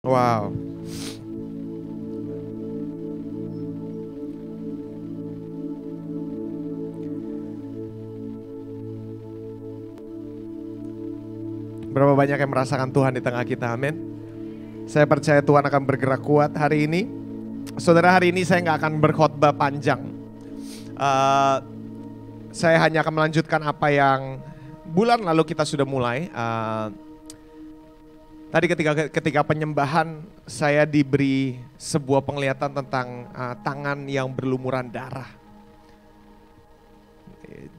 Wow. Berapa banyak yang merasakan Tuhan di tengah kita, amin. Saya percaya Tuhan akan bergerak kuat hari ini. Saudara, hari ini saya nggak akan berkhotbah panjang. Saya hanya akan melanjutkan apa yang bulan lalu kita sudah mulai. Tadi ketika penyembahan saya diberi sebuah penglihatan tentang tangan yang berlumuran darah.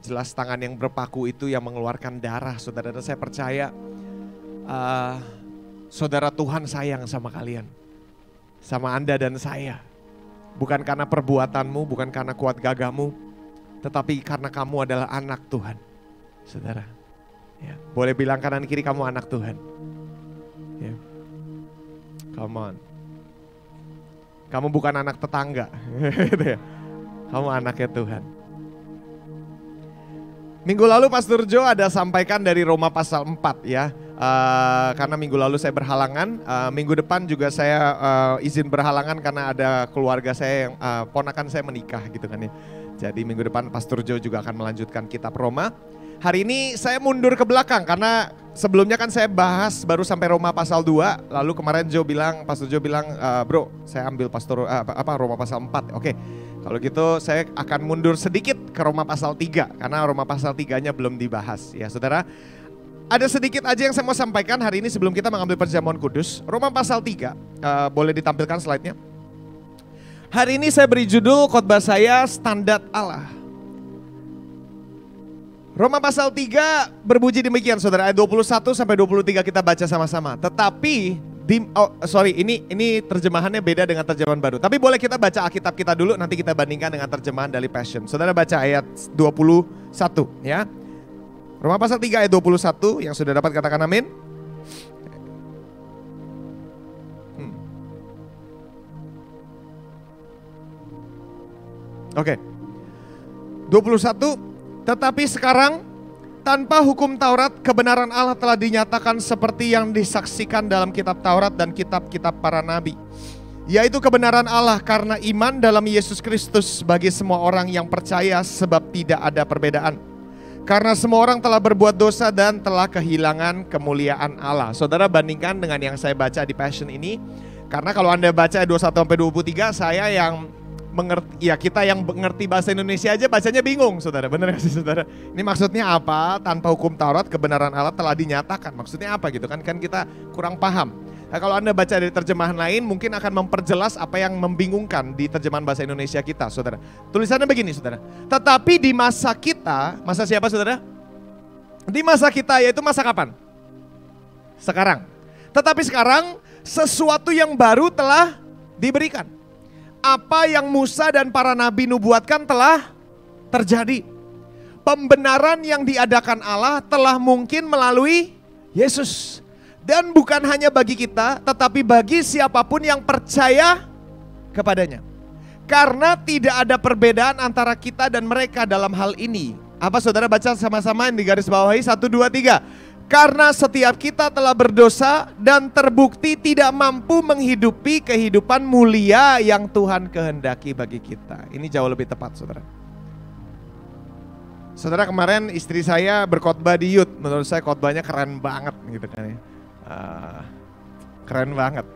Jelas tangan yang berpaku itu yang mengeluarkan darah, saudara. Dan saya percaya saudara, Tuhan sayang sama kalian, sama Anda dan saya. Bukan karena perbuatanmu, bukan karena kuat gagahmu, tetapi karena kamu adalah anak Tuhan, saudara. Ya, boleh bilang kanan kiri kamu anak Tuhan. Ya. Come on. Kamu bukan anak tetangga. Kamu anaknya Tuhan. Minggu lalu Pastor Joe ada sampaikan dari Roma pasal 4 ya. Karena minggu lalu saya berhalangan, minggu depan juga saya izin berhalangan karena ada keluarga saya yang ponakan saya menikah gitu kan ya. Jadi minggu depan Pastor Joe juga akan melanjutkan kitab Roma. Hari ini saya mundur ke belakang karena sebelumnya kan saya bahas baru sampai Roma pasal 2, lalu kemarin Pastor Joe bilang, bro saya ambil Roma pasal 4, oke. Kalau gitu saya akan mundur sedikit ke Roma pasal 3 karena Roma pasal 3-nya belum dibahas ya saudara. Ada sedikit aja yang saya mau sampaikan hari ini sebelum kita mengambil perjamuan kudus. Roma pasal 3, boleh ditampilkan slide-nya. Hari ini saya beri judul khotbah saya Standar Allah. Roma pasal 3 berbunyi demikian saudara, ayat 21 sampai 23 kita baca sama-sama. Tetapi ini terjemahannya beda dengan terjemahan baru. Tapi boleh kita baca Alkitab kita dulu, nanti kita bandingkan dengan terjemahan dari Passion. Saudara baca ayat 21 ya. Roma pasal 3 ayat 21, yang sudah dapat katakan amin. Oke. 21, tetapi sekarang tanpa hukum Taurat, kebenaran Allah telah dinyatakan seperti yang disaksikan dalam kitab Taurat dan kitab-kitab para nabi. Yaitu kebenaran Allah karena iman dalam Yesus Kristus bagi semua orang yang percaya sebab tidak ada perbedaan. Karena semua orang telah berbuat dosa dan telah kehilangan kemuliaan Allah. Saudara bandingkan dengan yang saya baca di Passion ini. Karena kalau Anda baca 21-23, saya yang kita yang mengerti bahasa Indonesia aja bacanya bingung saudara, benar gak sih saudara? Ini maksudnya apa? Tanpa hukum Taurat kebenaran Allah telah dinyatakan, maksudnya apa gitu kan kita kurang paham. Nah, kalau Anda baca dari terjemahan lain mungkin akan memperjelas apa yang membingungkan di terjemahan bahasa Indonesia kita saudara. Tulisannya begini saudara, tetapi di masa kita, masa siapa saudara? Di masa kita, yaitu masa kapan? Sekarang. Tetapi sekarang sesuatu yang baru telah diberikan. Apa yang Musa dan para nabi nubuatkan telah terjadi. Pembenaran yang diadakan Allah telah mungkin melalui Yesus. Dan bukan hanya bagi kita, tetapi bagi siapapun yang percaya kepadanya. Karena tidak ada perbedaan antara kita dan mereka dalam hal ini. Apa saudara baca sama-sama yang di garis bawahi 1, 2, 3. Karena setiap kita telah berdosa dan terbukti tidak mampu menghidupi kehidupan mulia yang Tuhan kehendaki bagi kita. Ini jauh lebih tepat saudara. Saudara, kemarin istri saya berkhotbah di youth. Menurut saya khotbahnya keren banget gitu kan ya. Keren banget.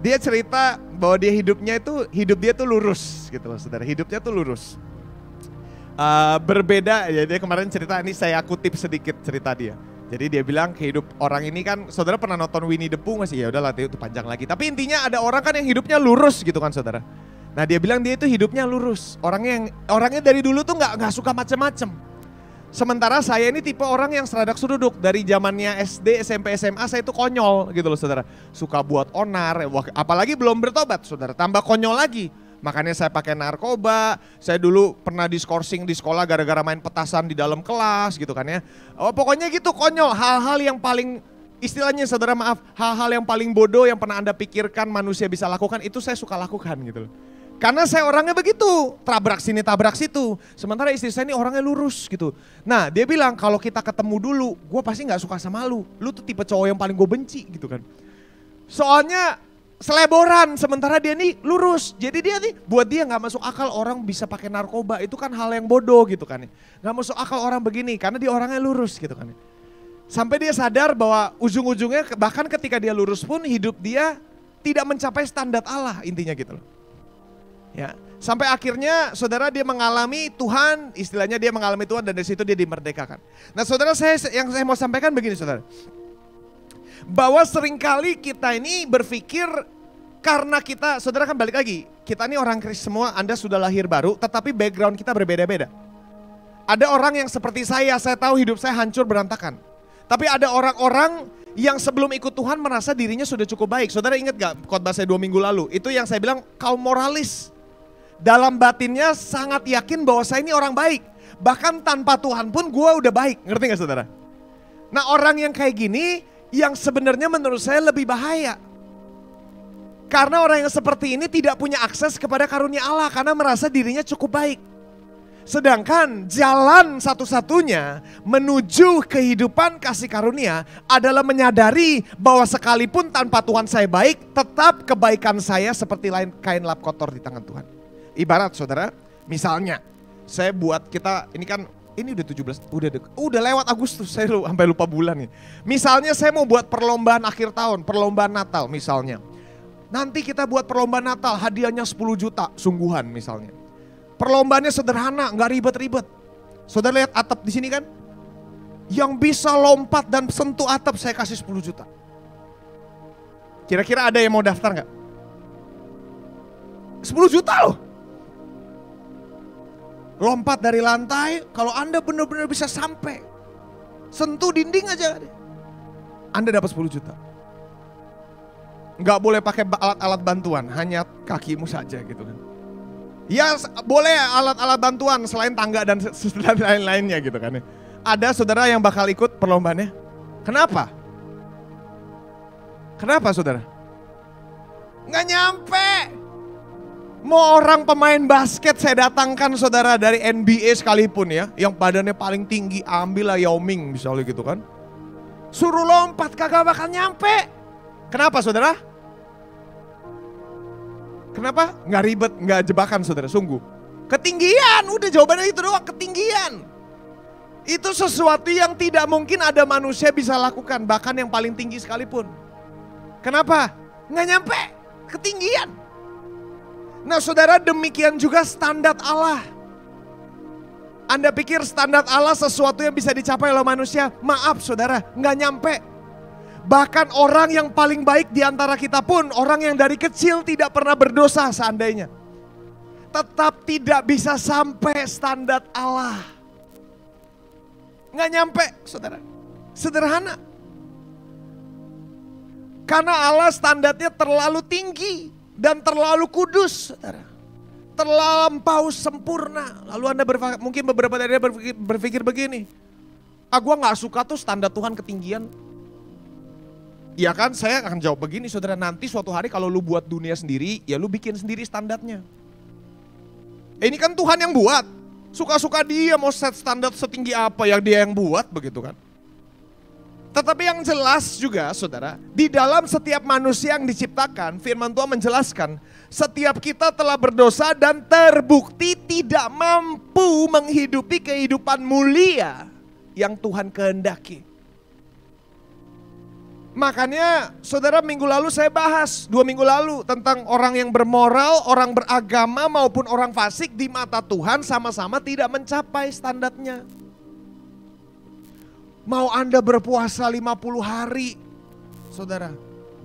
Dia cerita bahwa hidup dia tuh lurus gitu loh saudara. Hidupnya tuh lurus. Berbeda ya, dia kemarin cerita, ini saya kutip sedikit cerita dia. Jadi dia bilang hidup orang ini kan, saudara pernah nonton Winnie the Pooh masih? Ya udahlah itu panjang lagi. Tapi intinya ada orang kan yang hidupnya lurus gitu kan saudara. Nah dia bilang dia itu hidupnya lurus. Orangnya dari dulu tuh nggak suka macem-macem. Sementara saya ini tipe orang yang seradak seruduk. Dari zamannya SD, SMP, SMA saya itu konyol gitu loh saudara. Suka buat onar, apalagi belum bertobat saudara, tambah konyol lagi. Makanya saya pakai narkoba, saya dulu pernah diskorsing di sekolah gara-gara main petasan di dalam kelas gitu kan ya. Pokoknya gitu konyol, hal-hal yang paling, istilahnya saudara maaf, hal-hal yang paling bodoh yang pernah Anda pikirkan manusia bisa lakukan, itu saya suka lakukan gitu loh. Karena saya orangnya begitu, tabrak sini tabrak situ. Sementara istri saya ini orangnya lurus gitu. Nah dia bilang kalau kita ketemu dulu, gue pasti gak suka sama lu tuh tipe cowok yang paling gue benci gitu kan. Soalnya seleboran, sementara dia nih lurus. Jadi dia nih, buat dia gak masuk akal orang bisa pakai narkoba. Itu kan hal yang bodoh gitu kan. Gak masuk akal orang begini, karena dia orangnya lurus gitu kan. Sampai dia sadar bahwa ujung-ujungnya bahkan ketika dia lurus pun hidup dia tidak mencapai standar Allah, intinya gitu loh. Ya, sampai akhirnya saudara dia mengalami Tuhan, istilahnya dia mengalami Tuhan dan dari situ dia dimerdekakan. Nah saudara, yang saya mau sampaikan begini saudara. Bahwa seringkali kita ini berpikir karena kita, saudara kan balik lagi, kita ini orang Kristen semua, Anda sudah lahir baru tetapi background kita berbeda-beda. Ada orang yang seperti saya tahu hidup saya hancur berantakan. Tapi ada orang-orang yang sebelum ikut Tuhan merasa dirinya sudah cukup baik. Saudara ingat gak khotbah saya 2 minggu lalu? Itu yang saya bilang kaum moralis. Dalam batinnya sangat yakin bahwa saya ini orang baik. Bahkan tanpa Tuhan pun gue udah baik. Ngerti gak saudara? Nah orang yang kayak gini yang sebenarnya menurut saya lebih bahaya. Karena orang yang seperti ini tidak punya akses kepada karunia Allah karena merasa dirinya cukup baik. Sedangkan jalan satu-satunya menuju kehidupan kasih karunia adalah menyadari bahwa sekalipun tanpa Tuhan saya baik, tetap kebaikan saya seperti kain lap kotor di tangan Tuhan. Ibarat saudara, misalnya saya buat kita, ini kan ini udah 17, udah lewat Agustus, saya sampai lupa bulan nih. Misalnya saya mau buat perlombaan akhir tahun, perlombaan Natal misalnya. Nanti kita buat perlombaan Natal, hadiahnya 10 juta sungguhan misalnya. Perlombaannya sederhana, nggak ribet-ribet. Saudara lihat atap di sini kan? Yang bisa lompat dan sentuh atap saya kasih 10 juta. Kira-kira ada yang mau daftar nggak? 10 juta loh. Lompat dari lantai, kalau Anda benar-benar bisa sampai sentuh dinding aja, Anda dapat 10 juta. Nggak boleh pakai alat-alat bantuan, hanya kakimu saja gitu kan. Ya boleh alat-alat bantuan selain tangga dan lain-lainnya gitu kan. Ada saudara yang bakal ikut perlombaannya. Kenapa? Kenapa saudara? Nggak nyampe. Mau orang pemain basket saya datangkan saudara dari NBA sekalipun ya. Yang badannya paling tinggi, ambil lah Yao Ming misalnya gitu kan. Suruh lompat kagak bakal nyampe. Kenapa saudara? Kenapa? Nggak ribet, nggak jebakan saudara, sungguh. Ketinggian, udah jawabannya itu doang, ketinggian. Itu sesuatu yang tidak mungkin ada manusia bisa lakukan, bahkan yang paling tinggi sekalipun. Kenapa? Nggak nyampe, ketinggian. Nah saudara, demikian juga standar Allah. Anda pikir standar Allah sesuatu yang bisa dicapai oleh manusia? Maaf saudara, nggak nyampe. Bahkan orang yang paling baik di antara kita pun, orang yang dari kecil tidak pernah berdosa seandainya, tetap tidak bisa sampai standar Allah. Nggak nyampe saudara, sederhana. Karena Allah standarnya terlalu tinggi dan terlalu kudus saudara. Terlampau sempurna. Lalu Anda mungkin beberapa dari Anda berpikir begini, gua gak suka tuh standar Tuhan ketinggian. Ya kan, saya akan jawab begini saudara, nanti suatu hari kalau lu buat dunia sendiri, ya lu bikin sendiri standarnya. Ini kan Tuhan yang buat, suka-suka dia mau set standar setinggi apa yang dia yang buat begitu kan. Tetapi yang jelas juga saudara, di dalam setiap manusia yang diciptakan, firman Tuhan menjelaskan, setiap kita telah berdosa dan terbukti tidak mampu menghidupi kehidupan mulia yang Tuhan kehendaki. Makanya saudara, minggu lalu saya bahas, 2 minggu lalu, tentang orang yang bermoral, orang beragama maupun orang fasik di mata Tuhan sama-sama tidak mencapai standarnya. Mau Anda berpuasa 50 hari, saudara,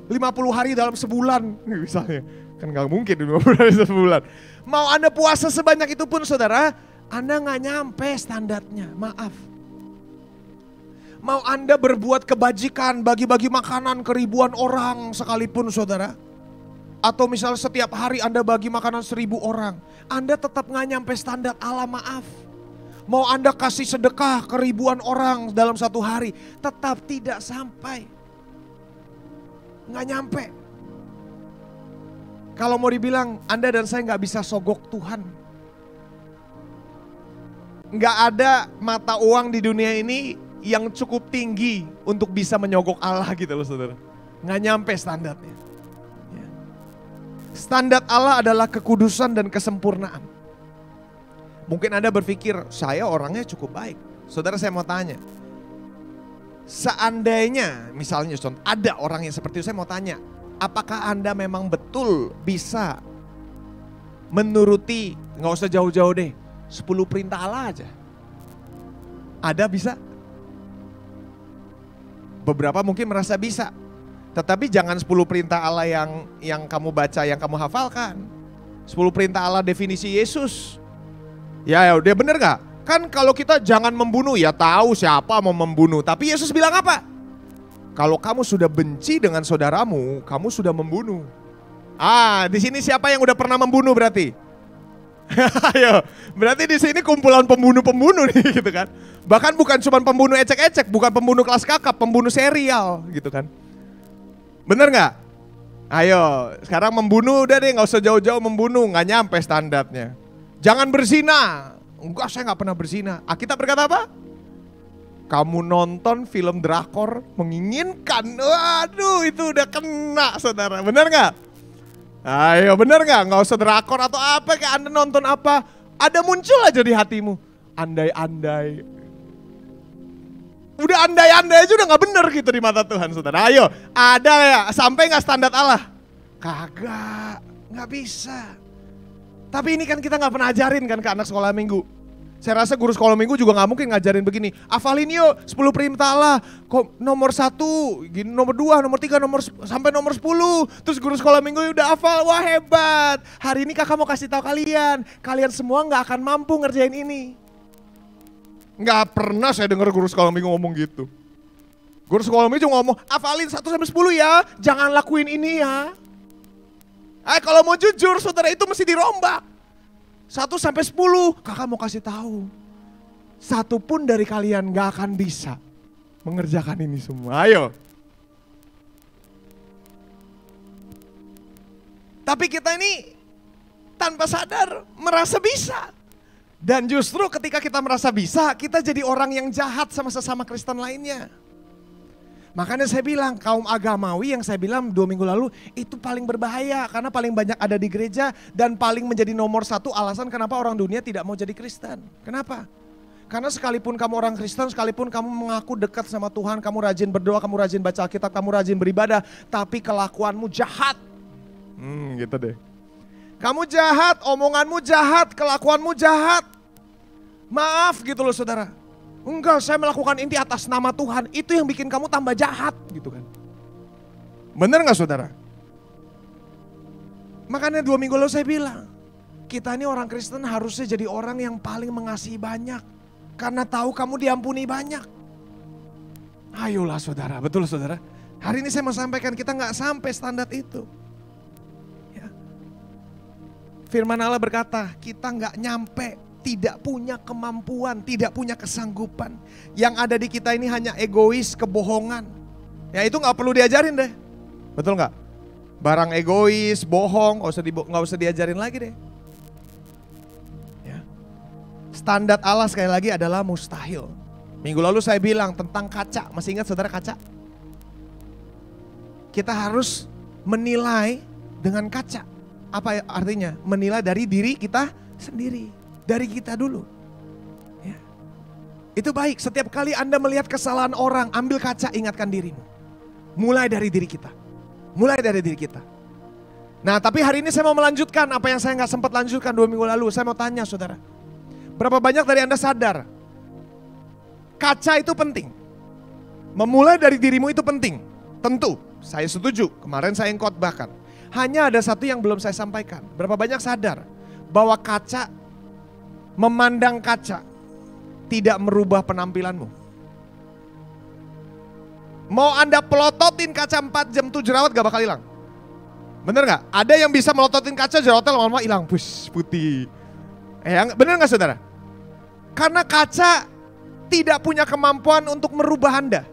50 hari dalam sebulan misalnya, kan gak mungkin 50 hari sebulan. Mau Anda puasa sebanyak itu pun saudara, Anda gak nyampe standarnya, maaf. Mau Anda berbuat kebajikan, bagi-bagi makanan ke ribuan orang sekalipun saudara. Atau misal setiap hari Anda bagi makanan 1000 orang. Anda tetap gak nyampe standar Allah, maaf. Mau Anda kasih sedekah ke ribuan orang dalam 1 hari. Tetap tidak sampai. Gak nyampe. Kalau mau dibilang Anda dan saya gak bisa sogok Tuhan. Gak ada mata uang di dunia ini yang cukup tinggi untuk bisa menyogok Allah gitu loh saudara. Nggak nyampe standarnya. Ya. Standar Allah adalah kekudusan dan kesempurnaan. Mungkin Anda berpikir, saya orangnya cukup baik. Saudara, saya mau tanya. Seandainya misalnya ada orang yang seperti itu, saya mau tanya. Apakah Anda memang betul bisa menuruti, nggak usah jauh-jauh deh, 10 perintah Allah aja? Ada bisa? Beberapa mungkin merasa bisa. Tetapi jangan 10 perintah Allah yang kamu baca, yang kamu hafalkan. 10 perintah Allah definisi Yesus. Ya udah, bener gak? Kan kalau kita jangan membunuh, ya tahu siapa mau membunuh. Tapi Yesus bilang apa? Kalau kamu sudah benci dengan saudaramu, kamu sudah membunuh. Di sini siapa yang udah pernah membunuh berarti? Ayo, berarti di sini kumpulan pembunuh-pembunuh nih gitu kan. Bahkan bukan cuma pembunuh ecek-ecek, bukan pembunuh kelas kakap, pembunuh serial gitu kan. Bener nggak? Ayo, sekarang membunuh udah deh, nggak usah jauh-jauh membunuh, nggak nyampe standarnya. Jangan berzina. Enggak, saya nggak pernah berzina. Alkitab berkata apa? Kamu nonton film drakor menginginkan. Waduh, itu udah kena, saudara. Bener nggak? Ayo, bener nggak? Nggak usah drakor atau apa, kayak Anda nonton apa, ada muncul aja di hatimu. Andai-andai. Udah andai-andai aja udah gak bener gitu di mata Tuhan, saudara. Ayo, ada ya, sampai gak standar Allah? Kagak, gak bisa. Tapi ini kan kita gak pernah ajarin kan ke anak sekolah minggu. Saya rasa guru sekolah minggu juga gak mungkin ngajarin begini. Hafalin yuk 10 perintah Allah. Nomor 1, nomor 2, nomor 3, sampai nomor 10. Terus guru sekolah minggu udah hafal, wah hebat. Hari ini kakak mau kasih tahu kalian. Kalian semua gak akan mampu ngerjain ini. Nggak pernah saya dengar guru sekolah minggu ngomong gitu. Guru sekolah minggu ngomong, hafalin 1 sampai 10 ya, jangan lakuin ini ya. Kalau mau jujur, saudara, itu mesti dirombak. 1 sampai 10, kakak mau kasih tahu. 1 pun dari kalian nggak akan bisa mengerjakan ini semua. Ayo. Tapi kita ini tanpa sadar merasa bisa. Dan justru ketika kita merasa bisa, kita jadi orang yang jahat sama sesama Kristen lainnya. Makanya saya bilang kaum agamawi yang saya bilang 2 minggu lalu itu paling berbahaya. Karena paling banyak ada di gereja dan paling menjadi nomor 1 alasan kenapa orang dunia tidak mau jadi Kristen. Kenapa? Karena sekalipun kamu orang Kristen, sekalipun kamu mengaku dekat sama Tuhan, kamu rajin berdoa, kamu rajin baca Alkitab, kamu rajin beribadah, tapi kelakuanmu jahat. Gitu deh. Kamu jahat, omonganmu jahat, kelakuanmu jahat. Maaf gitu loh, saudara. Enggak, saya melakukan ini atas nama Tuhan. Itu yang bikin kamu tambah jahat gitu kan. Bener gak, saudara? Makanya 2 minggu lalu saya bilang, kita ini orang Kristen harusnya jadi orang yang paling mengasihi banyak. Karena tahu kamu diampuni banyak. Ayolah saudara, betul saudara. Hari ini saya mau sampaikan kita gak sampai standar itu. Firman Allah berkata, kita nggak nyampe, tidak punya kemampuan, tidak punya kesanggupan. Yang ada di kita ini hanya egois, kebohongan. Ya itu nggak perlu diajarin deh, betul nggak? Barang egois, bohong, nggak usah diajarin lagi deh. Ya. Standar Allah sekali lagi adalah mustahil. Minggu lalu saya bilang tentang kaca, masih ingat saudara kaca? Kita harus menilai dengan kaca. Apa artinya? Menilai dari diri kita sendiri. Dari kita dulu. Ya. Itu baik, setiap kali Anda melihat kesalahan orang, ambil kaca, ingatkan dirimu. Mulai dari diri kita. Mulai dari diri kita. Nah tapi hari ini saya mau melanjutkan apa yang saya nggak sempat lanjutkan 2 minggu lalu. Saya mau tanya saudara. Berapa banyak dari Anda sadar? Kaca itu penting. Memulai dari dirimu itu penting. Tentu, saya setuju. Kemarin saya khotbahkan. Hanya ada satu yang belum saya sampaikan. Berapa banyak sadar bahwa kaca, memandang kaca tidak merubah penampilanmu. Mau Anda pelototin kaca 4 jam tuh jerawat gak bakal hilang. Bener gak? Ada yang bisa melototin kaca jerawatnya lama-lama hilang, putih. Bener gak saudara? Karena kaca tidak punya kemampuan untuk merubah Anda.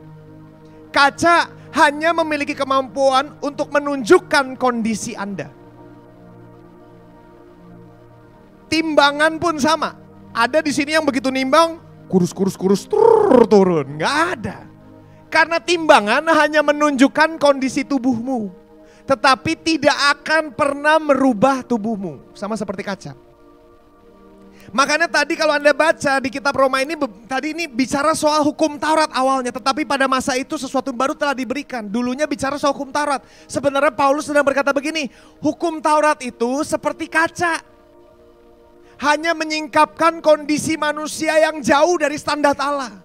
Kaca hanya memiliki kemampuan untuk menunjukkan kondisi Anda. Timbangan pun sama. Ada di sini yang begitu nimbang, kurus turun. Nggak ada. Karena timbangan hanya menunjukkan kondisi tubuhmu, tetapi tidak akan pernah merubah tubuhmu. Sama seperti kaca. Makanya tadi kalau Anda baca di kitab Roma ini, tadi ini bicara soal hukum Taurat awalnya. Tetapi pada masa itu sesuatu baru telah diberikan. Dulunya bicara soal hukum Taurat. Sebenarnya Paulus sedang berkata begini, hukum Taurat itu seperti kaca. Hanya menyingkapkan kondisi manusia yang jauh dari standar Allah.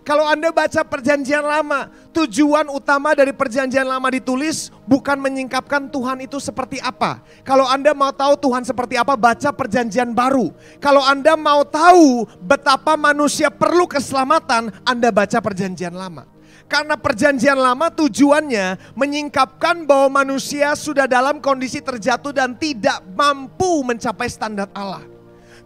Kalau Anda baca perjanjian lama, tujuan utama dari perjanjian lama ditulis bukan menyingkapkan Tuhan itu seperti apa. Kalau Anda mau tahu Tuhan seperti apa, baca perjanjian baru. Kalau Anda mau tahu betapa manusia perlu keselamatan, Anda baca perjanjian lama. Karena perjanjian lama tujuannya menyingkapkan bahwa manusia sudah dalam kondisi terjatuh dan tidak mampu mencapai standar Allah.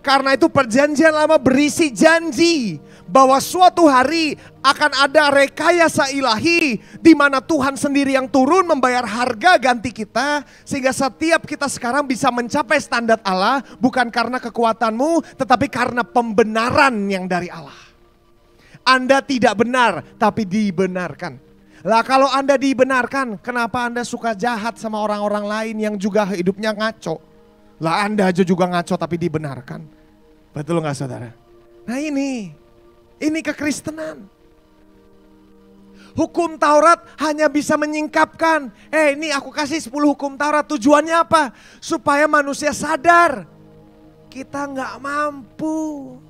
Karena itu perjanjian lama berisi janji bahwa suatu hari akan ada rekayasa ilahi di mana Tuhan sendiri yang turun membayar harga ganti kita sehingga setiap kita sekarang bisa mencapai standar Allah bukan karena kekuatanmu tetapi karena pembenaran yang dari Allah. Anda tidak benar tapi dibenarkan. Lah kalau Anda dibenarkan, kenapa Anda suka jahat sama orang-orang lain yang juga hidupnya ngaco? Lah Anda aja juga ngaco tapi dibenarkan. Betul gak saudara? Nah ini kekristenan. Hukum Taurat hanya bisa menyingkapkan. Ini aku kasih 10 hukum Taurat. Tujuannya apa? Supaya manusia sadar. Kita gak mampu.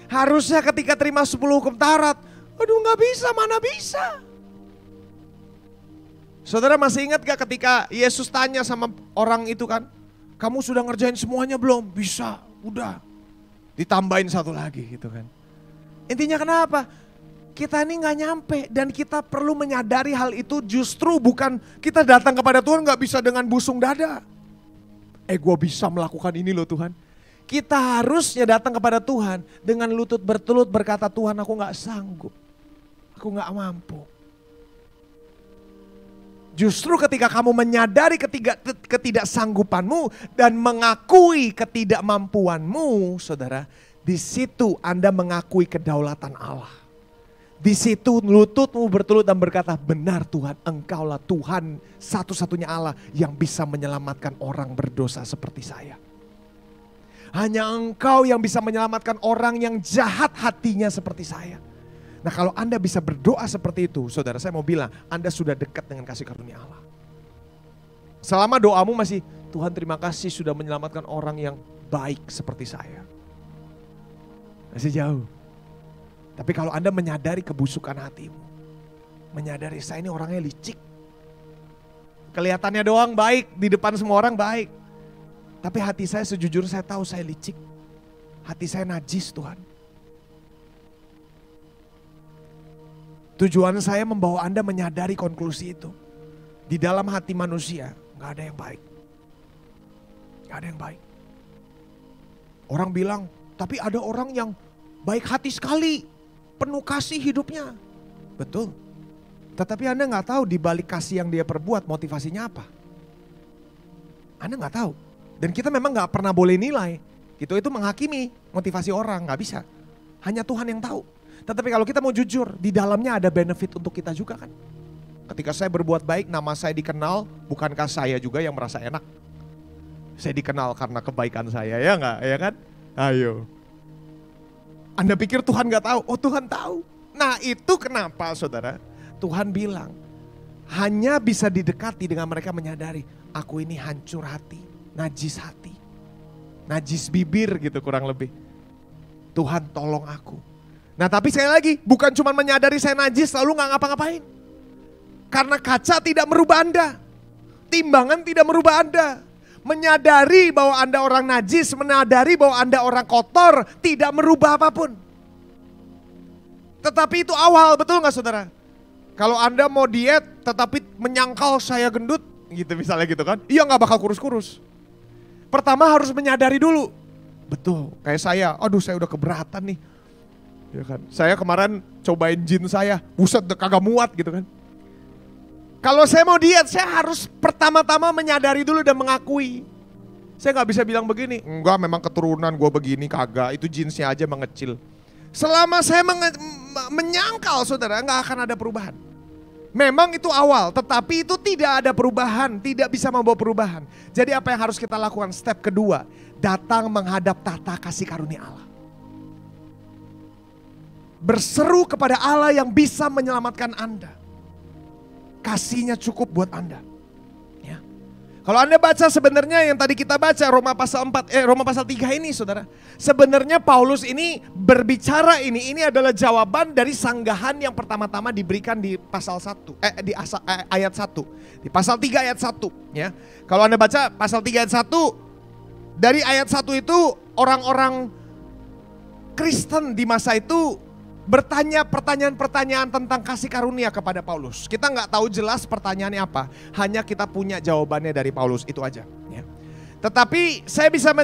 Harusnya ketika terima 10 hukum Taurat. Aduh gak bisa, mana bisa. Saudara masih ingat gak ketika Yesus tanya sama orang itu kan? Kamu sudah ngerjain semuanya belum? Bisa, udah. Ditambahin satu lagi gitu kan. Intinya kenapa? Kita ini gak nyampe dan kita perlu menyadari hal itu justru bukan kita datang kepada Tuhan gak bisa dengan busung dada. Gue bisa melakukan ini loh Tuhan. Kita harusnya datang kepada Tuhan dengan lutut bertelut berkata Tuhan aku gak sanggup. Aku gak mampu. Justru ketika kamu menyadari ketidaksanggupanmu dan mengakui ketidakmampuanmu, saudara, di situ Anda mengakui kedaulatan Allah. Di situ lututmu bertelut dan berkata, benar Tuhan, Engkaulah Tuhan satu-satunya Allah yang bisa menyelamatkan orang berdosa seperti saya. Hanya Engkau yang bisa menyelamatkan orang yang jahat hatinya seperti saya. Nah kalau Anda bisa berdoa seperti itu, saudara saya mau bilang, Anda sudah dekat dengan kasih karunia Allah. Selama doamu masih, Tuhan terima kasih sudah menyelamatkan orang yang baik seperti saya. Masih jauh. Tapi kalau Anda menyadari kebusukan hatimu, menyadari saya ini orangnya licik. Kelihatannya doang baik, di depan semua orang baik. Tapi hati saya sejujurnya saya tahu saya licik. Hati saya najis Tuhan. Tujuan saya membawa Anda menyadari konklusi itu. Di dalam hati manusia gak ada yang baik. Gak ada yang baik. Orang bilang, tapi ada orang yang baik hati sekali. Penuh kasih hidupnya. Betul. Tetapi Anda gak tahu di balik kasih yang dia perbuat motivasinya apa. Anda gak tahu. Dan kita memang gak pernah boleh nilai. Itu menghakimi motivasi orang, gak bisa. Hanya Tuhan yang tahu. Tetapi kalau kita mau jujur, di dalamnya ada benefit untuk kita juga kan. Ketika saya berbuat baik, nama saya dikenal, bukankah saya juga yang merasa enak? Saya dikenal karena kebaikan saya, ya enggak? Ya kan? Ayo. Anda pikir Tuhan gak tahu? Oh Tuhan tahu. Nah itu kenapa saudara? Tuhan bilang, hanya bisa didekati dengan mereka menyadari, aku ini hancur hati, najis hati. Najis bibir gitu kurang lebih. Tuhan tolong aku. Nah tapi sekali lagi, bukan cuma menyadari saya najis lalu gak ngapa-ngapain. Karena kaca tidak merubah Anda. Timbangan tidak merubah Anda. Menyadari bahwa Anda orang najis, menyadari bahwa Anda orang kotor, tidak merubah apapun. Tetapi itu awal, betul gak saudara? Kalau Anda mau diet tetapi menyangkal saya gendut, gitu misalnya gitu kan. Iya gak bakal kurus-kurus. Pertama harus menyadari dulu. Betul, kayak saya, aduh saya udah keberatan nih. Ya kan? Saya kemarin cobain gin saya, buset kagak muat gitu kan. Kalau saya mau diet, saya harus pertama-tama menyadari dulu dan mengakui. Saya gak bisa bilang begini, enggak memang keturunan gue begini, kagak. Itu jeansnya aja mengecil. Selama saya menyangkal saudara, nggak akan ada perubahan. Memang itu awal, tetapi itu tidak ada perubahan, tidak bisa membawa perubahan. Jadi apa yang harus kita lakukan? Step kedua, datang menghadap tahta kasih karunia Allah. Berseru kepada Allah yang bisa menyelamatkan Anda. Kasihnya cukup buat Anda. Ya. Kalau Anda baca sebenarnya yang tadi kita baca Roma pasal 3 ini saudara. Sebenarnya Paulus ini berbicara ini adalah jawaban dari sanggahan yang pertama-tama diberikan di pasal 1 ayat 1. Di pasal 3 ayat 1 ya. Kalau Anda baca pasal 3 ayat 1, dari ayat 1 itu orang-orang Kristen di masa itu bertanya pertanyaan-pertanyaan tentang kasih karunia kepada Paulus. Kita nggak tahu jelas pertanyaannya apa, hanya kita punya jawabannya dari Paulus, itu aja. Ya. Tetapi saya bisa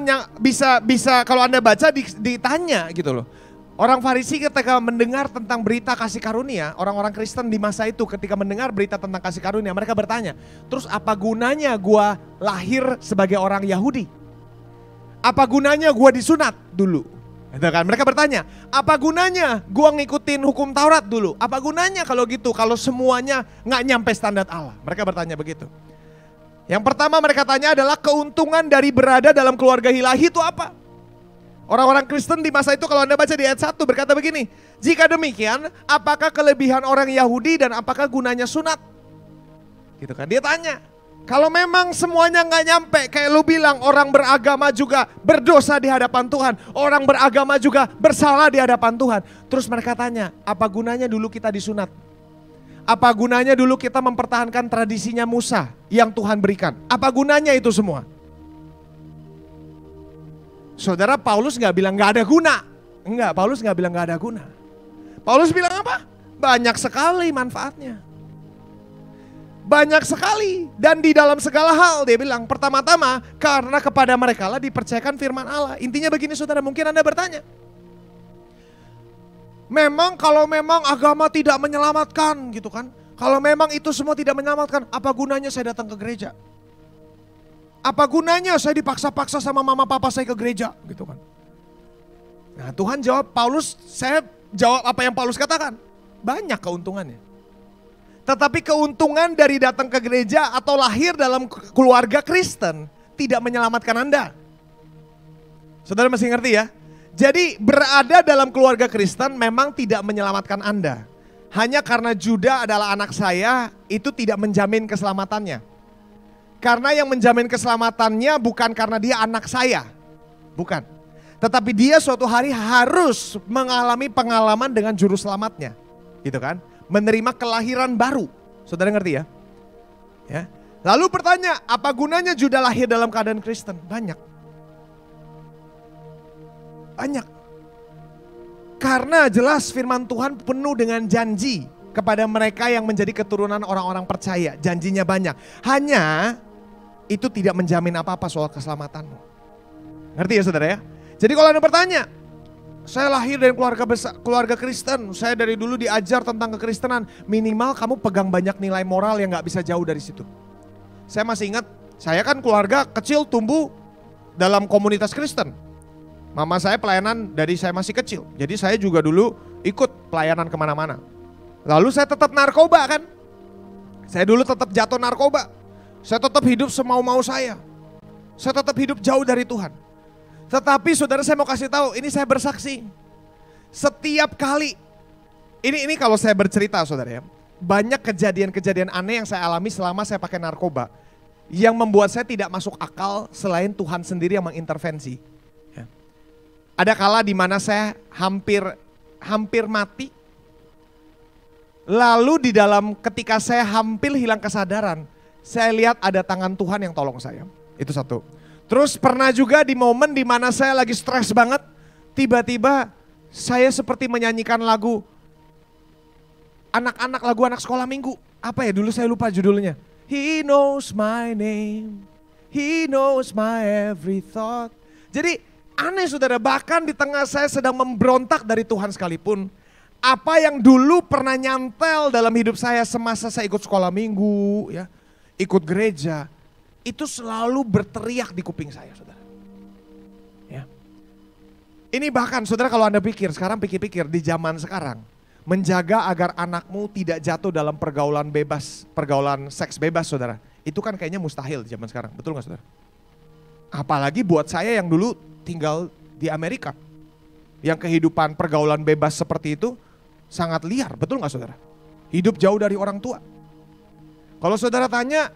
kalau Anda baca ditanya gitu loh. Orang Farisi ketika mendengar tentang berita kasih karunia, orang-orang Kristen di masa itu ketika mendengar berita tentang kasih karunia, mereka bertanya, terus apa gunanya gua lahir sebagai orang Yahudi? Apa gunanya gua disunat dulu? Gitu kan? Mereka bertanya, apa gunanya gua ngikutin hukum Taurat dulu? Apa gunanya kalau gitu, kalau semuanya nggak nyampe standar Allah? Mereka bertanya begitu. Yang pertama mereka tanya adalah keuntungan dari berada dalam keluarga ilahi itu apa? Orang-orang Kristen di masa itu kalau Anda baca di ayat 1 berkata begini, jika demikian apakah kelebihan orang Yahudi dan apakah gunanya sunat? Gitu kan, dia tanya. Kalau memang semuanya nggak nyampe, kayak lu bilang orang beragama juga berdosa di hadapan Tuhan. Orang beragama juga bersalah di hadapan Tuhan. Terus mereka tanya, apa gunanya dulu kita disunat? Apa gunanya dulu kita mempertahankan tradisinya Musa yang Tuhan berikan? Apa gunanya itu semua? Saudara, Paulus nggak bilang nggak ada guna. Enggak, Paulus nggak bilang nggak ada guna. Paulus bilang apa? Banyak sekali manfaatnya. Banyak sekali, dan di dalam segala hal dia bilang, pertama-tama karena kepada mereka lah dipercayakan firman Allah. Intinya begini saudara, mungkin Anda bertanya, memang kalau memang agama tidak menyelamatkan gitu kan, kalau memang itu semua tidak menyelamatkan, apa gunanya saya datang ke gereja? Apa gunanya saya dipaksa-paksa sama mama papa saya ke gereja gitu kan? Nah Tuhan jawab, saya jawab apa yang Paulus katakan, banyak keuntungannya. Tetapi keuntungan dari datang ke gereja atau lahir dalam keluarga Kristen tidak menyelamatkan Anda. Saudara masih ngerti ya? Jadi berada dalam keluarga Kristen memang tidak menyelamatkan Anda. Hanya karena Juda adalah anak saya, itu tidak menjamin keselamatannya. Karena yang menjamin keselamatannya bukan karena dia anak saya. Bukan. Tetapi dia suatu hari harus mengalami pengalaman dengan juru selamatnya. Gitu kan? Menerima kelahiran baru. Saudara ngerti ya? Ya. Lalu bertanya, apa gunanya Juda lahir dalam keadaan Kristen? Banyak. Banyak. Karena jelas firman Tuhan penuh dengan janji kepada mereka yang menjadi keturunan orang-orang percaya. Janjinya banyak. Hanya itu tidak menjamin apa-apa soal keselamatanmu. Ngerti ya saudara ya? Jadi kalau Anda bertanya, saya lahir dari keluarga Kristen, saya dari dulu diajar tentang kekristenan. Minimal kamu pegang banyak nilai moral yang gak bisa jauh dari situ. Saya masih ingat, saya kan keluarga kecil tumbuh dalam komunitas Kristen. Mama saya pelayanan dari saya masih kecil. Jadi saya juga dulu ikut pelayanan kemana-mana. Lalu saya tetap narkoba kan. Saya dulu tetap jatuh narkoba. Saya tetap hidup semau-mau saya. Saya tetap hidup jauh dari Tuhan. Tetapi saudara saya mau kasih tahu, ini saya bersaksi. Setiap kali, ini kalau saya bercerita saudara ya, banyak kejadian-kejadian aneh yang saya alami selama saya pakai narkoba. Yang membuat saya tidak masuk akal selain Tuhan sendiri yang mengintervensi. Ya. Ada kala di mana saya hampir mati. Lalu di dalam ketika saya hampir hilang kesadaran, saya lihat ada tangan Tuhan yang tolong saya. Itu satu. Terus pernah juga di momen di mana saya lagi stres banget, tiba-tiba saya seperti menyanyikan lagu anak-anak, lagu anak sekolah minggu. Apa ya dulu saya lupa judulnya. He knows my name, he knows my every thought. Jadi aneh saudara, bahkan di tengah saya sedang memberontak dari Tuhan sekalipun, apa yang dulu pernah nyantel dalam hidup saya semasa saya ikut sekolah minggu, ya, ikut gereja, itu selalu berteriak di kuping saya, saudara. Ya. Ini bahkan saudara kalau Anda pikir, sekarang pikir-pikir di zaman sekarang. Menjaga agar anakmu tidak jatuh dalam pergaulan bebas, pergaulan seks bebas saudara. Itu kan kayaknya mustahil di zaman sekarang, betul gak saudara? Apalagi buat saya yang dulu tinggal di Amerika. Yang kehidupan pergaulan bebas seperti itu sangat liar, betul gak saudara? Hidup jauh dari orang tua. Kalau saudara tanya,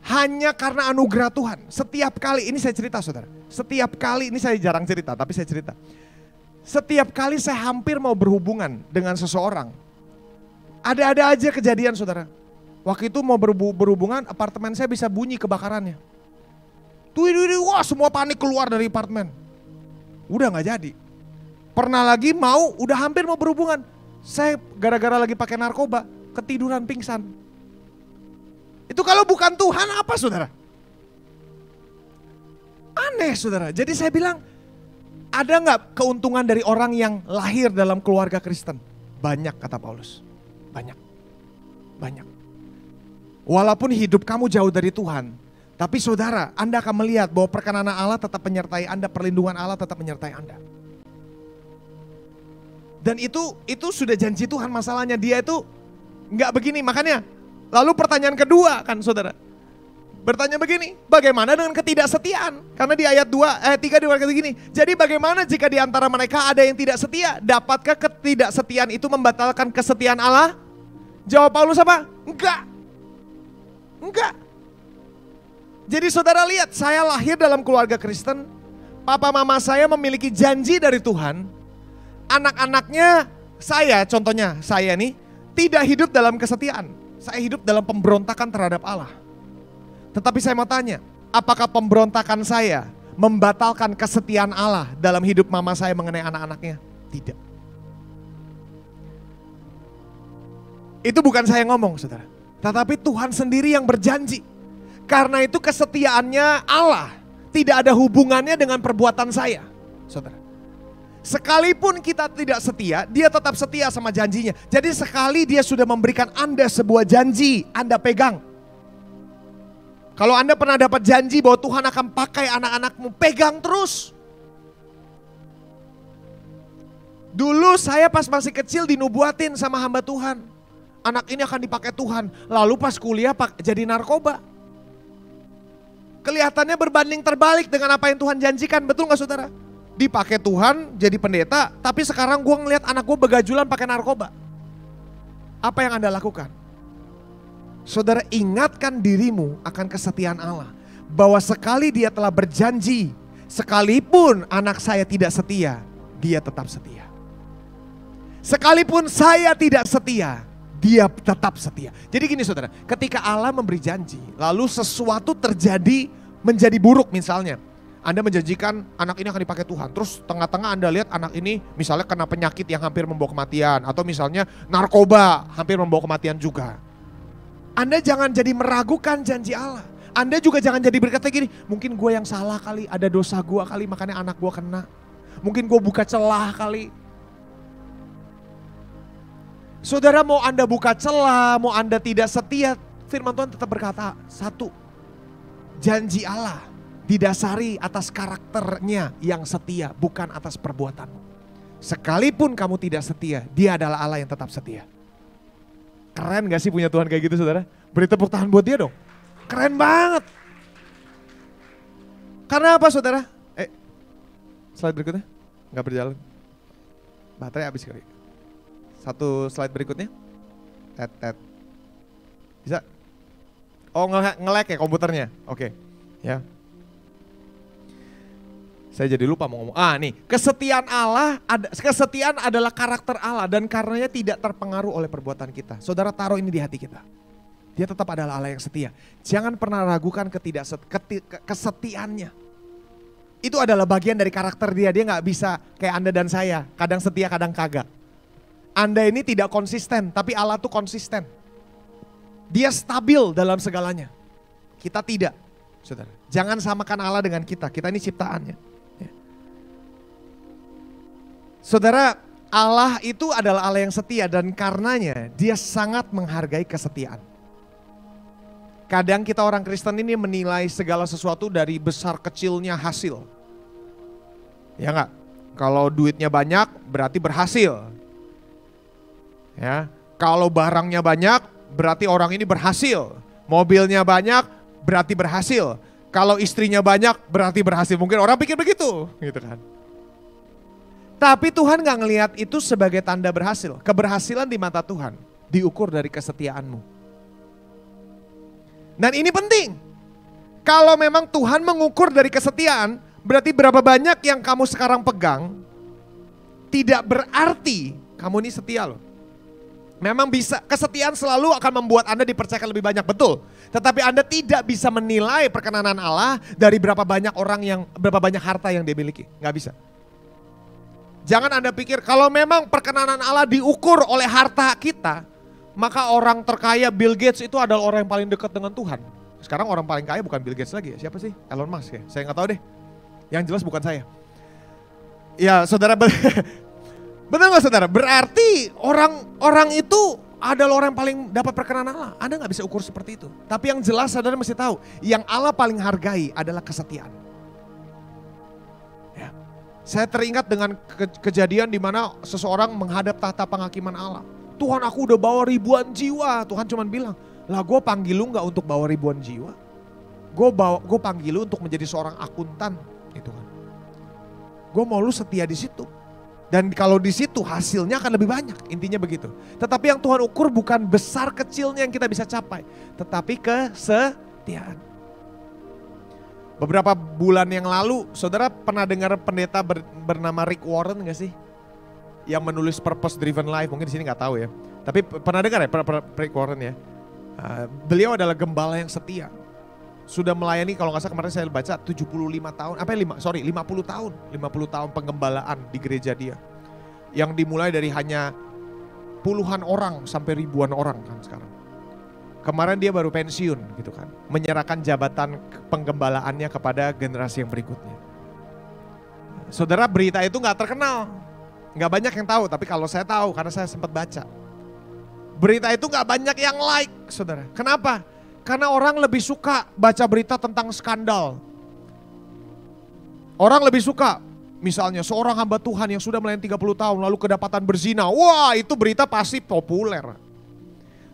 hanya karena anugerah Tuhan. Setiap kali, ini saya cerita saudara. Setiap kali, ini saya jarang cerita tapi saya cerita. Setiap kali saya hampir mau berhubungan dengan seseorang. Ada-ada aja kejadian saudara. Waktu itu mau berhubungan, apartemen saya bisa bunyi kebakarannya. Wah semua panik keluar dari apartemen. Udah gak jadi. Pernah lagi udah hampir mau berhubungan. Saya gara-gara lagi pakai narkoba, ketiduran pingsan. Itu kalau bukan Tuhan apa saudara? Aneh saudara. Jadi saya bilang, ada gak keuntungan dari orang yang lahir dalam keluarga Kristen? Banyak kata Paulus. Banyak. Walaupun hidup kamu jauh dari Tuhan. Tapi saudara, Anda akan melihat bahwa perkenanan Allah tetap menyertai Anda. Perlindungan Allah tetap menyertai Anda. Dan itu sudah janji Tuhan, masalahnya dia itu gak begini. Makanya lalu pertanyaan kedua kan saudara. Bertanya begini, bagaimana dengan ketidaksetiaan? Karena di ayat 3 dikatakan begini, jadi bagaimana jika di antara mereka ada yang tidak setia? Dapatkah ketidaksetiaan itu membatalkan kesetiaan Allah? Jawab Paulus apa? Enggak. Jadi saudara lihat, saya lahir dalam keluarga Kristen, papa mama saya memiliki janji dari Tuhan, anak-anaknya saya, contohnya saya nih, tidak hidup dalam kesetiaan. Saya hidup dalam pemberontakan terhadap Allah. Tetapi saya mau tanya, apakah pemberontakan saya membatalkan kesetiaan Allah dalam hidup mama saya mengenai anak-anaknya? Tidak. Itu bukan saya ngomong saudara. Tetapi Tuhan sendiri yang berjanji. Karena itu kesetiaannya Allah tidak ada hubungannya dengan perbuatan saya, saudara. Sekalipun kita tidak setia, dia tetap setia sama janjinya. Jadi sekali dia sudah memberikan Anda sebuah janji, Anda pegang. Kalau Anda pernah dapat janji bahwa Tuhan akan pakai anak-anakmu, pegang terus. Dulu saya pas masih kecil dinubuatin sama hamba Tuhan. Anak ini akan dipakai Tuhan. Lalu pas kuliah jadi narkoba. Kelihatannya berbanding terbalik dengan apa yang Tuhan janjikan, betul gak saudara? Dipakai Tuhan jadi pendeta, tapi sekarang gue ngeliat anak gue begajulan pakai narkoba. Apa yang Anda lakukan? Saudara, ingatkan dirimu akan kesetiaan Allah. Bahwa sekali dia telah berjanji, sekalipun anak saya tidak setia, dia tetap setia. Sekalipun saya tidak setia, dia tetap setia. Jadi gini saudara, ketika Allah memberi janji, lalu sesuatu terjadi menjadi buruk misalnya. Anda menjanjikan anak ini akan dipakai Tuhan. Terus tengah-tengah Anda lihat anak ini misalnya kena penyakit yang hampir membawa kematian. Atau misalnya narkoba hampir membawa kematian juga. Anda jangan jadi meragukan janji Allah. Anda juga jangan jadi berkata gini, mungkin gue yang salah kali, ada dosa gue kali makanya anak gue kena. Mungkin gue buka celah kali. Saudara, mau Anda buka celah, mau Anda tidak setia, firman Tuhan tetap berkata, satu, janji Allah didasari atas karakternya yang setia, bukan atas perbuatanmu. Sekalipun kamu tidak setia, dia adalah Allah yang tetap setia. Keren gak sih punya Tuhan kayak gitu saudara? Beri tepuk tangan buat dia dong. Keren banget. Karena apa saudara? Slide berikutnya. Gak berjalan. Baterai habis kali. Satu slide berikutnya. Bisa? Oh nge-lag ya komputernya? Oke. Ya. Saya jadi lupa mau ngomong. Nih, kesetiaan Allah, kesetiaan adalah karakter Allah dan karenanya tidak terpengaruh oleh perbuatan kita. Saudara taruh ini di hati kita. Dia tetap adalah Allah yang setia. Jangan pernah ragukan kesetiaannya. Itu adalah bagian dari karakter dia. Dia gak bisa kayak Anda dan saya. Kadang setia, kadang kagak. Anda ini tidak konsisten, tapi Allah tuh konsisten. Dia stabil dalam segalanya. Kita tidak, saudara. Jangan samakan Allah dengan kita. Kita ini ciptaannya. Saudara, Allah itu adalah Allah yang setia dan karenanya dia sangat menghargai kesetiaan. Kadang kita orang Kristen ini menilai segala sesuatu dari besar kecilnya hasil. Ya enggak? Kalau duitnya banyak berarti berhasil. Ya, kalau barangnya banyak berarti orang ini berhasil. Mobilnya banyak berarti berhasil. Kalau istrinya banyak berarti berhasil. Mungkin orang pikir begitu, gitu kan. Tapi Tuhan gak ngelihat itu sebagai tanda berhasil. Keberhasilan di mata Tuhan diukur dari kesetiaanmu. Dan ini penting. Kalau memang Tuhan mengukur dari kesetiaan, berarti berapa banyak yang kamu sekarang pegang, tidak berarti kamu ini setia loh. Memang bisa, kesetiaan selalu akan membuat Anda dipercayakan lebih banyak, betul. Tetapi Anda tidak bisa menilai perkenanan Allah dari berapa banyak harta yang dia miliki. Gak bisa. Jangan Anda pikir kalau memang perkenanan Allah diukur oleh harta kita, maka orang terkaya Bill Gates itu adalah orang yang paling dekat dengan Tuhan. Sekarang orang paling kaya bukan Bill Gates lagi ya, siapa sih? Elon Musk ya, saya nggak tahu deh. Yang jelas bukan saya. Ya saudara, benar nggak saudara? Berarti orang itu adalah orang yang paling dapat perkenanan Allah. Anda nggak bisa ukur seperti itu. Tapi yang jelas saudara mesti tahu, yang Allah paling hargai adalah kesetiaan. Ya. Saya teringat dengan kejadian di mana seseorang menghadap tahta penghakiman Allah. Tuhan, aku udah bawa ribuan jiwa. Tuhan cuma bilang, lah gue panggil lu gak untuk bawa ribuan jiwa. Gue panggil lu untuk menjadi seorang akuntan. Gitu kan. Gue mau lu setia di situ. Dan kalau di situ hasilnya akan lebih banyak. Intinya begitu. Tetapi yang Tuhan ukur bukan besar kecilnya yang kita bisa capai. Tetapi kesetiaan. Beberapa bulan yang lalu, saudara pernah dengar pendeta bernama Rick Warren gak sih? Yang menulis Purpose Driven Life, mungkin di sini nggak tahu ya. Tapi pernah dengar ya Rick Warren ya? Beliau adalah gembala yang setia. Sudah melayani, kalau nggak salah kemarin saya baca 75 tahun, 50 tahun. 50 tahun penggembalaan di gereja dia. Yang dimulai dari hanya puluhan orang sampai ribuan orang kan sekarang. Kemarin dia baru pensiun gitu kan, menyerahkan jabatan penggembalaannya kepada generasi yang berikutnya. Saudara, berita itu gak terkenal, gak banyak yang tahu, tapi kalau saya tahu karena saya sempat baca. Berita itu gak banyak yang like, saudara. Kenapa? Karena orang lebih suka baca berita tentang skandal. Orang lebih suka, misalnya seorang hamba Tuhan yang sudah melayani 30 tahun lalu kedapatan berzina. Wah, itu berita pasti populer.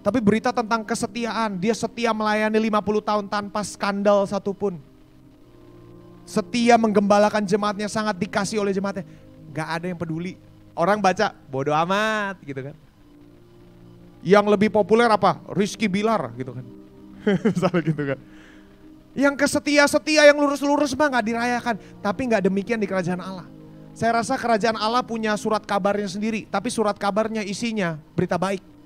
Tapi berita tentang kesetiaan, dia setia melayani 50 tahun tanpa skandal satupun. Setia menggembalakan jemaatnya, sangat dikasih oleh jemaatnya. Gak ada yang peduli. Orang baca, bodo amat gitu kan. Yang lebih populer apa? Rizky Bilar gitu kan. Misalnya gitu kan. Yang kesetia-setia, yang lurus-lurus mah gak dirayakan. Tapi gak demikian di kerajaan Allah. Saya rasa kerajaan Allah punya surat kabarnya sendiri. Tapi surat kabarnya isinya berita baik.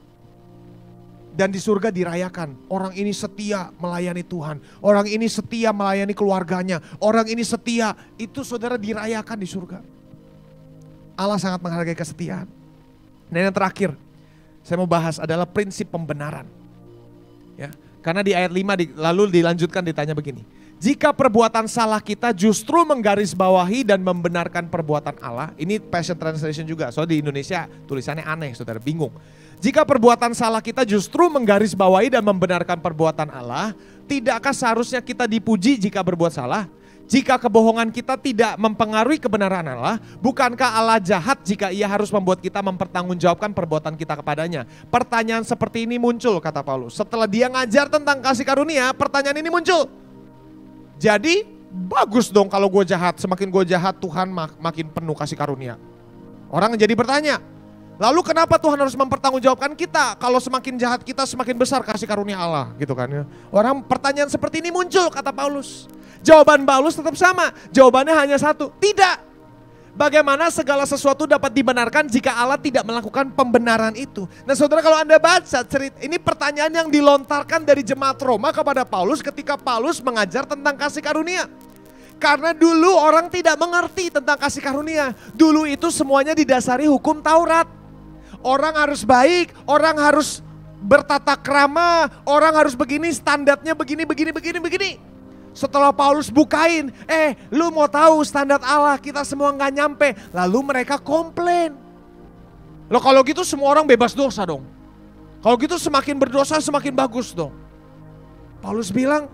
Dan di surga dirayakan, orang ini setia melayani Tuhan, orang ini setia melayani keluarganya, orang ini setia, itu saudara dirayakan di surga. Allah sangat menghargai kesetiaan. Dan yang terakhir, saya mau bahas adalah prinsip pembenaran. Ya, karena di ayat 5 lalu dilanjutkan ditanya begini, jika perbuatan salah kita justru menggarisbawahi dan membenarkan perbuatan Allah, ini Passion Translation juga, soalnya di Indonesia tulisannya aneh, saudara bingung. Jika perbuatan salah kita justru menggarisbawahi dan membenarkan perbuatan Allah, tidakkah seharusnya kita dipuji jika berbuat salah? Jika kebohongan kita tidak mempengaruhi kebenaran Allah, bukankah Allah jahat jika ia harus membuat kita mempertanggungjawabkan perbuatan kita kepadanya? Pertanyaan seperti ini muncul, kata Paulus. Setelah dia ngajar tentang kasih karunia, pertanyaan ini muncul. Jadi bagus dong kalau gue jahat, semakin gue jahat Tuhan makin penuh kasih karunia. Orang jadi bertanya, lalu kenapa Tuhan harus mempertanggungjawabkan kita? Kalau semakin jahat kita semakin besar kasih karunia Allah gitu kan ya. Orang pertanyaan seperti ini muncul, kata Paulus. Jawaban Paulus tetap sama, jawabannya hanya satu, tidak. Bagaimana segala sesuatu dapat dibenarkan jika Allah tidak melakukan pembenaran itu? Nah saudara, kalau Anda baca cerita, ini pertanyaan yang dilontarkan dari jemaat Roma kepada Paulus ketika Paulus mengajar tentang kasih karunia. Karena dulu orang tidak mengerti tentang kasih karunia. Dulu itu semuanya didasari hukum Taurat. Orang harus baik, orang harus bertata krama, orang harus begini, standarnya begini. Setelah Paulus bukain, lu mau tahu standar Allah, kita semua gak nyampe. Lalu mereka komplain. Loh kalau gitu semua orang bebas dosa dong. Kalau gitu semakin berdosa semakin bagus dong. Paulus bilang,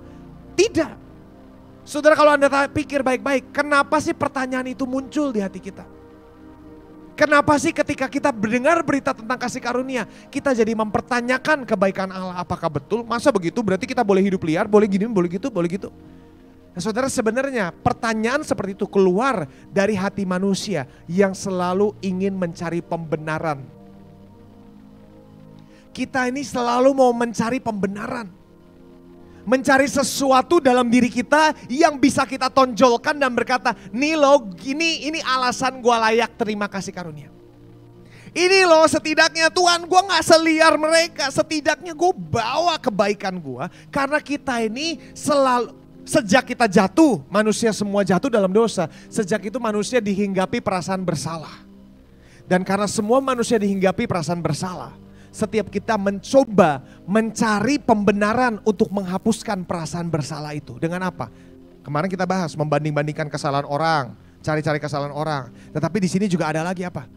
tidak. Saudara, kalau Anda pikir baik-baik, kenapa sih pertanyaan itu muncul di hati kita? Kenapa sih ketika kita mendengar berita tentang kasih karunia, kita jadi mempertanyakan kebaikan Allah? Apakah betul? Masa begitu berarti kita boleh hidup liar, boleh gini, boleh gitu, boleh gitu. Nah, saudara, sebenarnya pertanyaan seperti itu keluar dari hati manusia yang selalu ingin mencari pembenaran. Kita ini selalu mau mencari pembenaran. Mencari sesuatu dalam diri kita yang bisa kita tonjolkan dan berkata, nih loh, ini alasan gue layak terima kasih karunia. Ini loh setidaknya Tuhan, gue gak seliar mereka, setidaknya gue bawa kebaikan gue. Karena kita ini selalu, sejak kita jatuh, manusia semua jatuh dalam dosa. Sejak itu manusia dihinggapi perasaan bersalah. Dan karena semua manusia dihinggapi perasaan bersalah, setiap kita mencoba mencari pembenaran untuk menghapuskan perasaan bersalah itu. Dengan apa? Kemarin kita bahas membanding-bandingkan kesalahan orang, cari-cari kesalahan orang. Tetapi di sini juga ada lagi apa?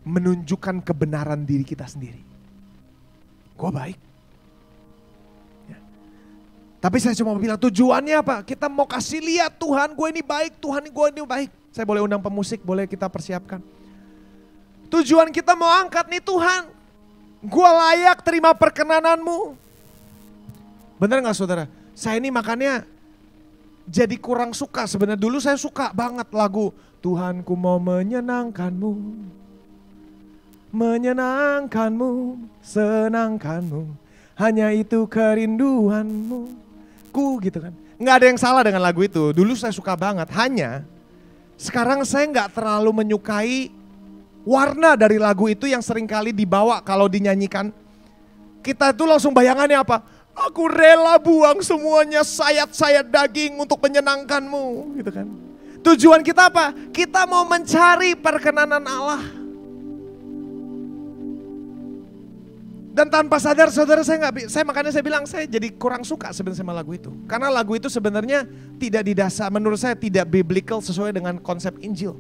Menunjukkan kebenaran diri kita sendiri. Gue baik. Ya. Tapi saya cuma bilang tujuannya apa? Kita mau kasih lihat Tuhan gue ini baik, Tuhan gue ini baik. Saya boleh undang pemusik, boleh kita persiapkan. Tujuan kita mau angkat nih Tuhan. Gua layak terima perkenananmu. Bener gak saudara? Saya ini makanya jadi kurang suka. Sebenarnya dulu saya suka banget lagu Tuhanku mau menyenangkanmu. Menyenangkanmu, senangkanmu. Hanya itu kerinduanmu. Gitu kan. Gak ada yang salah dengan lagu itu. Dulu saya suka banget. Hanya sekarang saya gak terlalu menyukai warna dari lagu itu yang seringkali dibawa kalau dinyanyikan. Kita itu langsung bayangannya apa? Aku rela buang semuanya sayat-sayat daging untuk menyenangkanmu. Gitu kan. Tujuan kita apa? Kita mau mencari perkenanan Allah. Dan tanpa sadar saudara makanya saya bilang saya jadi kurang suka sebenarnya sama lagu itu. Karena lagu itu sebenarnya tidak didasar, menurut saya tidak biblical sesuai dengan konsep Injil.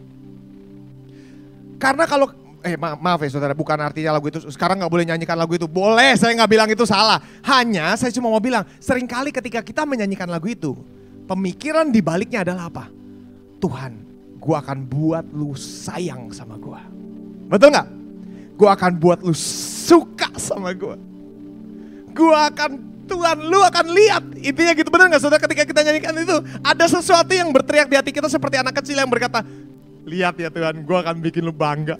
Karena kalau, maaf ya saudara, bukan artinya lagu itu sekarang gak boleh nyanyikan lagu itu. Boleh, saya gak bilang itu salah. Hanya saya cuma mau bilang, seringkali ketika kita menyanyikan lagu itu, pemikiran di baliknya adalah apa? Tuhan, gua akan buat lu sayang sama gua. Betul gak? Gua akan buat lu suka sama gua. Tuhan, lu akan lihat. Intinya gitu, bener gak saudara, ketika kita nyanyikan itu, ada sesuatu yang berteriak di hati kita seperti anak kecil yang berkata, lihat ya Tuhan, gue akan bikin lu bangga.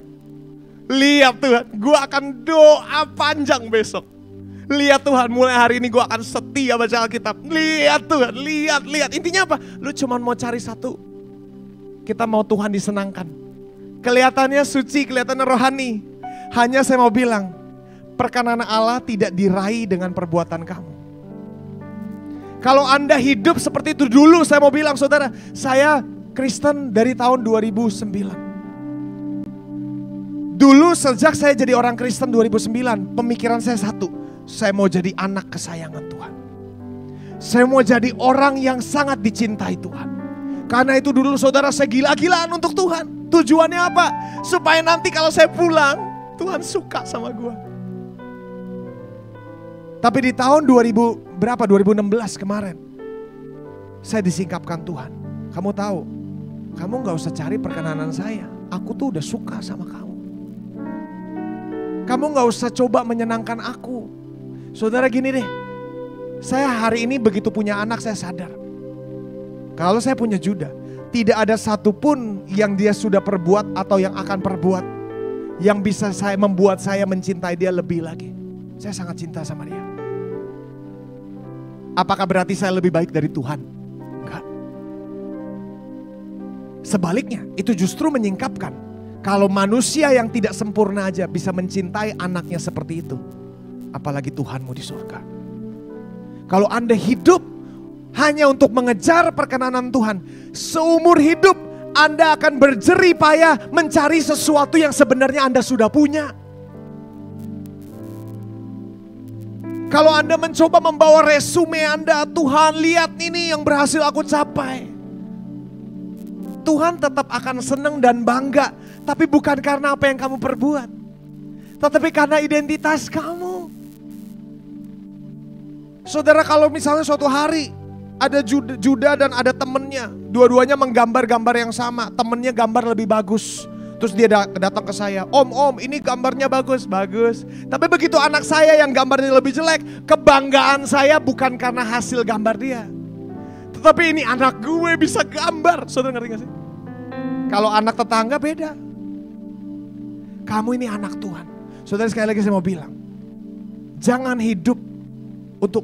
Lihat Tuhan, gue akan doa panjang besok. Lihat Tuhan, mulai hari ini gue akan setia baca Alkitab. Lihat Tuhan, lihat. Intinya apa? Lu cuma mau cari satu. Kita mau Tuhan disenangkan. Kelihatannya suci, kelihatannya rohani. Hanya saya mau bilang, perkenanan Allah tidak diraih dengan perbuatan kamu. Kalau Anda hidup seperti itu dulu, saya mau bilang saudara, saya Kristen dari tahun 2009. Dulu sejak saya jadi orang Kristen 2009, pemikiran saya satu. Saya mau jadi anak kesayangan Tuhan. Saya mau jadi orang yang sangat dicintai Tuhan. Karena itu dulu saudara saya gila-gilaan untuk Tuhan. Tujuannya apa? Supaya nanti kalau saya pulang, Tuhan suka sama gue. Tapi di tahun 2016 kemarin, saya disingkapkan Tuhan. Kamu tahu, kamu gak usah cari perkenanan saya. Aku tuh udah suka sama kamu. Kamu gak usah coba menyenangkan aku. Saudara gini deh. Saya hari ini begitu punya anak saya sadar. Kalau saya punya Judah, tidak ada satupun yang dia sudah perbuat atau yang akan perbuat yang bisa membuat saya mencintai dia lebih lagi. Saya sangat cinta sama dia. Apakah berarti saya lebih baik dari Tuhan? Enggak. Sebaliknya, itu justru menyingkapkan. Kalau manusia yang tidak sempurna aja bisa mencintai anaknya seperti itu, apalagi Tuhanmu di surga. Kalau Anda hidup hanya untuk mengejar perkenanan Tuhan, seumur hidup Anda akan berjerih payah mencari sesuatu yang sebenarnya Anda sudah punya. Kalau Anda mencoba membawa resume Anda, Tuhan lihat ini yang berhasil aku capai. Tuhan tetap akan senang dan bangga. Tapi bukan karena apa yang kamu perbuat. Tetapi karena identitas kamu. Saudara, kalau misalnya suatu hari ada Juda dan ada temennya. Dua-duanya menggambar gambar yang sama. Temennya gambar lebih bagus. Terus dia datang ke saya, Om, ini gambarnya bagus. Tapi begitu anak saya yang gambarnya lebih jelek, kebanggaan saya bukan karena hasil gambar dia. Tetapi ini anak gue bisa gambar. Saudara ngerti gak sih? Kalau anak tetangga beda. Kamu ini anak Tuhan. Saudara, sekali lagi saya mau bilang, jangan hidup untuk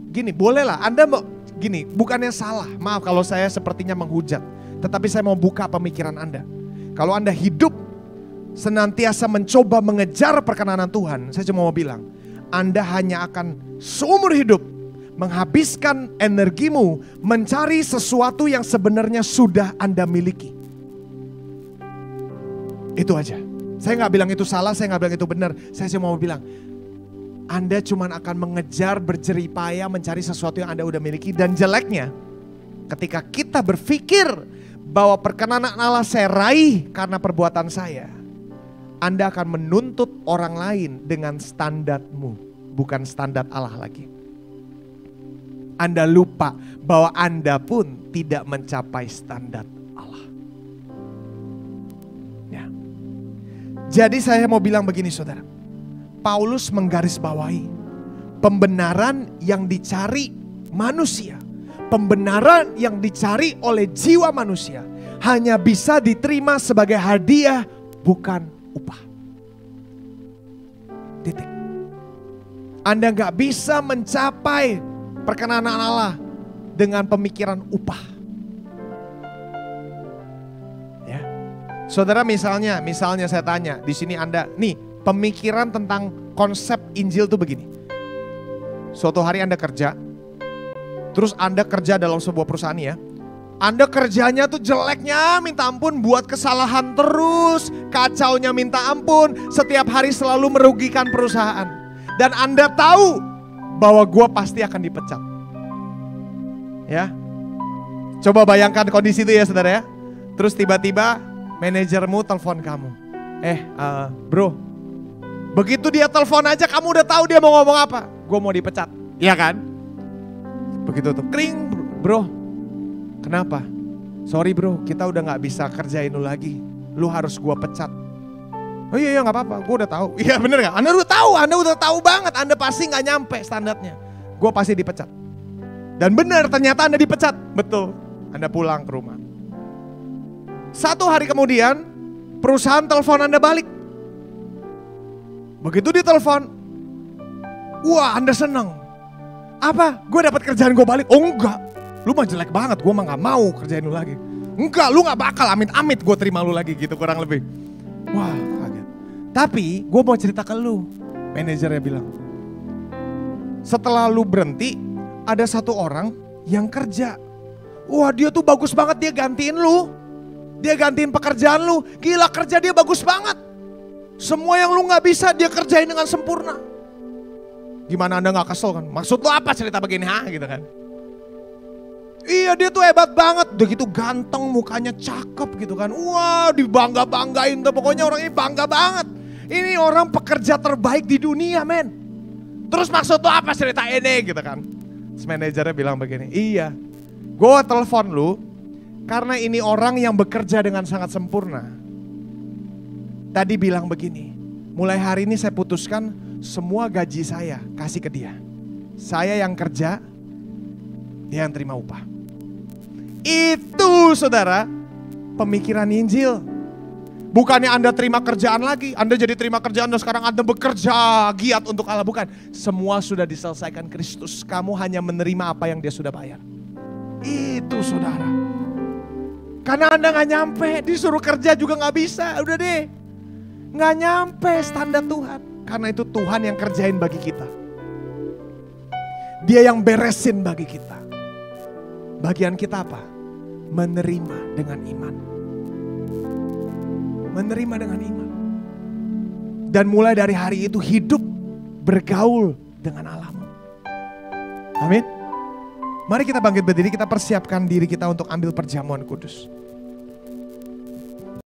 gini, bolehlah Anda mau gini, bukannya salah. Maaf kalau saya sepertinya menghujat, tetapi saya mau buka pemikiran Anda. Kalau Anda hidup senantiasa mencoba mengejar perkenanan Tuhan, saya cuma mau bilang, Anda hanya akan seumur hidup menghabiskan energimu mencari sesuatu yang sebenarnya sudah Anda miliki. Itu aja. Saya nggak bilang itu salah, saya nggak bilang itu benar. Saya cuma mau bilang, Anda cuma akan mengejar, berjeripaya mencari sesuatu yang Anda udah miliki. Dan jeleknya, ketika kita berpikir bahwa perkenanan Allah saya raih karena perbuatan saya, Anda akan menuntut orang lain dengan standarmu, bukan standar Allah lagi. Anda lupa bahwa Anda pun tidak mencapai standar Allah. Ya. Jadi saya mau bilang begini saudara, Paulus menggarisbawahi pembenaran yang dicari manusia, pembenaran yang dicari oleh jiwa manusia hanya bisa diterima sebagai hadiah, bukan upah. Titik. Anda gak bisa mencapai perkenanan Allah dengan pemikiran upah. Ya. Saudara, misalnya saya tanya, di sini Anda, nih pemikiran tentang konsep Injil tuh begini. Suatu hari Anda kerja, terus Anda kerja dalam sebuah perusahaan ya. Anda kerjanya tuh jeleknya minta ampun, buat kesalahan terus, kacaunya minta ampun, setiap hari selalu merugikan perusahaan. Dan Anda tahu bahwa gue pasti akan dipecat. Ya, coba bayangkan kondisi itu ya saudara ya. Terus tiba-tiba manajermu telepon kamu. Bro, begitu dia telepon aja kamu udah tahu dia mau ngomong apa. Gue mau dipecat, iya kan? Begitu tuh, kring bro. Kenapa? Sorry bro, kita udah gak bisa kerjain lu lagi. Lu harus gue pecat. Oh iya gak apa-apa, gue udah tahu. Iya bener gak? Anda udah tahu banget. Anda pasti gak nyampe standarnya. Gue pasti dipecat. Dan benar ternyata Anda dipecat. Betul, Anda pulang ke rumah. 1 hari kemudian perusahaan telepon Anda balik. Begitu ditelepon, wah Anda seneng. Apa? Gue dapat kerjaan gue balik. Oh enggak, lu mah jelek banget, gue mah gak mau kerjain lu lagi. Enggak, lu gak bakal, amit-amit gue terima lu lagi gitu kurang lebih. Wah kaget. Tapi gue mau cerita ke lu, manajernya bilang, setelah lu berhenti ada 1 orang yang kerja. Wah dia tuh bagus banget, dia gantiin lu. Dia gantiin pekerjaan lu, gila kerja dia bagus banget. Semua yang lu gak bisa dia kerjain dengan sempurna. Gimana Anda gak kesel kan? Maksud lu apa cerita begini gitu kan? Iya dia tuh hebat banget, udah gitu ganteng, mukanya cakep gitu kan. Wah dibangga-banggain tuh, pokoknya orang ini bangga banget. Ini orang pekerja terbaik di dunia men. Terus maksud lu apa cerita ini gitu kan? Terus manajernya bilang begini, iya gue telepon lu karena ini orang yang bekerja dengan sangat sempurna. Tadi bilang begini, mulai hari ini saya putuskan semua gaji saya kasih ke dia. Saya yang kerja, dia yang terima upah. Itu saudara, pemikiran Injil. Bukannya Anda terima kerjaan lagi, Anda jadi terima kerjaan dan sekarang Anda bekerja giat untuk Allah. Bukan, semua sudah diselesaikan Kristus. Kamu hanya menerima apa yang dia sudah bayar. Itu saudara. Karena Anda gak nyampe, disuruh kerja juga gak bisa, udah deh. Gak nyampe standar Tuhan. Karena itu Tuhan yang kerjain bagi kita. Dia yang beresin bagi kita. Bagian kita apa? Menerima dengan iman. Menerima dengan iman. Dan mulai dari hari itu hidup bergaul dengan Allahmu. Amin. Mari kita bangkit berdiri, kita persiapkan diri kita untuk ambil perjamuan kudus.